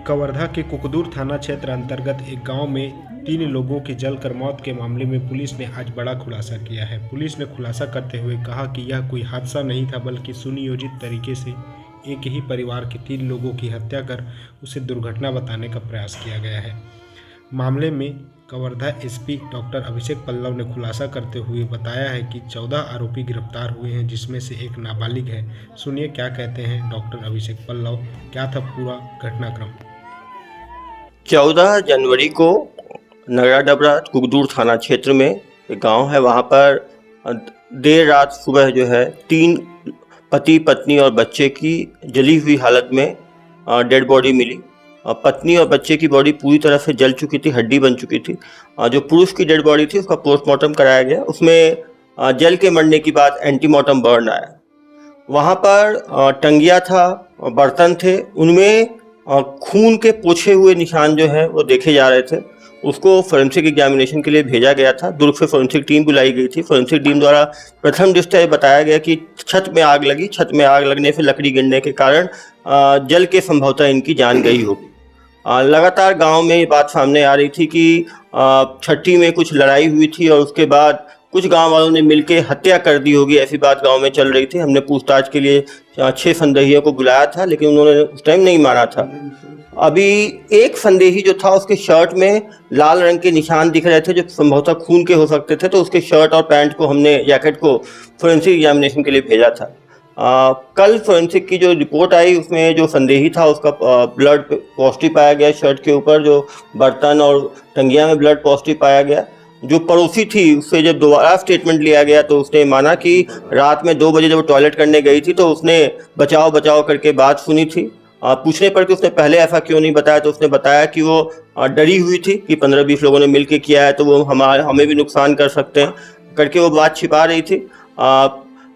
कवर्धा के कुकदूर थाना क्षेत्र अंतर्गत एक गांव में 3 लोगों की जलकर मौत के मामले में पुलिस ने आज बड़ा खुलासा किया है। पुलिस ने खुलासा करते हुए कहा कि यह कोई हादसा नहीं था, बल्कि सुनियोजित तरीके से एक ही परिवार के 3 लोगों की हत्या कर उसे दुर्घटना बताने का प्रयास किया गया है। मामले में कवर्धा एसपी डॉक्टर अभिषेक पल्लव ने खुलासा करते हुए बताया है कि 14 आरोपी गिरफ्तार हुए हैं, जिसमें से एक नाबालिग है। सुनिए क्या कहते हैं डॉक्टर अभिषेक पल्लव, क्या था पूरा घटनाक्रम। 14 जनवरी को नगरा डबरा कुकदूर थाना क्षेत्र में एक गांव है, वहां पर देर रात सुबह जो है 3 पति पत्नी और बच्चे की जली हुई हालत में डेड बॉडी मिली। पत्नी और बच्चे की बॉडी पूरी तरह से जल चुकी थी, हड्डी बन चुकी थी। जो पुरुष की डेड बॉडी थी उसका पोस्टमार्टम कराया गया, उसमें जल के मरने की बाद एंटीमार्टम बर्न आया। वहाँ पर टंगिया था, बर्तन थे, उनमें खून के पोछे हुए निशान जो है वो देखे जा रहे थे। उसको फोरेंसिक एग्जामिनेशन के लिए भेजा गया था। दुर्ग से फोरेंसिक टीम बुलाई गई थी। फोरेंसिक टीम द्वारा प्रथम दृष्टया बताया गया कि छत में आग लगी, छत में आग लगने से लकड़ी गिरने के कारण जल के संभवतः इनकी जान गई होगी। लगातार गांव में ये बात सामने आ रही थी कि छठी में कुछ लड़ाई हुई थी और उसके बाद कुछ गांव वालों ने मिलकर हत्या कर दी होगी, ऐसी बात गांव में चल रही थी। हमने पूछताछ के लिए 6 संदेहियों को बुलाया था, लेकिन उन्होंने उस टाइम नहीं मारा था। अभी एक संदेही जो था उसके शर्ट में लाल रंग के निशान दिख रहे थे, जो संभवतः खून के हो सकते थे, तो उसके शर्ट और पैंट को हमने, जैकेट को फोरेंसिक एग्जामिनेशन के लिए भेजा था। कल फोरेंसिक की जो रिपोर्ट आई उसमें जो संदेही था उसका ब्लड पॉजिटिव पाया गया शर्ट के ऊपर, जो बर्तन और टंगिया में ब्लड पॉजिटिव पाया गया। जो पड़ोसी थी उससे जब दोबारा स्टेटमेंट लिया गया तो उसने माना कि रात में 2 बजे जब वो टॉयलेट करने गई थी तो उसने बचाव करके बात सुनी थी। पूछने पर कि उसने पहले ऐसा क्यों नहीं बताया, तो उसने बताया कि वो डरी हुई थी कि 15-20 लोगों ने मिलकर किया है तो वो हमें भी नुकसान कर सकते हैं करके वो बात छिपा रही थी।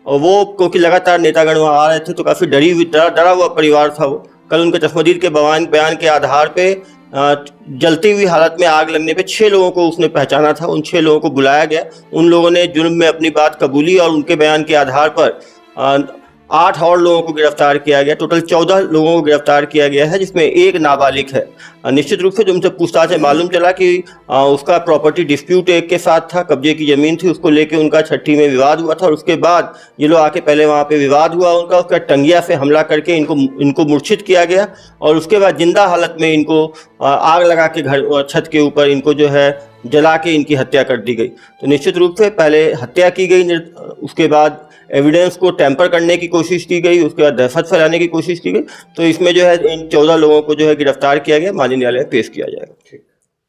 वो क्योंकि लगातार नेतागण वहाँ आ रहे थे तो काफ़ी डरा हुआ परिवार था वो। कल उनके चश्मदीद के बयान के आधार पे जलती हुई हालत में आग लगने पे 6 लोगों को उसने पहचाना था। उन 6 लोगों को बुलाया गया, उन लोगों ने जुर्म में अपनी बात कबूली और उनके बयान के आधार पर 8 और लोगों को गिरफ्तार किया गया। टोटल 14 लोगों को गिरफ्तार किया गया है, जिसमें एक नाबालिग है। निश्चित रूप से जो उनसे पूछताछ से मालूम चला कि उसका प्रॉपर्टी डिस्प्यूट एक के साथ था, कब्जे की ज़मीन थी, उसको लेके उनका छठी में विवाद हुआ था और उसके बाद ये लोग आके पहले वहाँ पे विवाद हुआ उनका, उसका टंगिया से हमला करके इनको मूर्छित किया गया और उसके बाद जिंदा हालत में इनको आग लगा के घर छत के ऊपर इनको जो है जला के इनकी हत्या कर दी गई। तो निश्चित रूप से पहले हत्या की गई, उसके बाद एविडेंस को टैंपर करने की कोशिश की गई, उसके बाद दहशत फैलाने की कोशिश की गई। तो इसमें जो है इन 14 लोगों को जो है गिरफ्तार किया गया, माननीय न्यायालय में पेश किया जाएगा।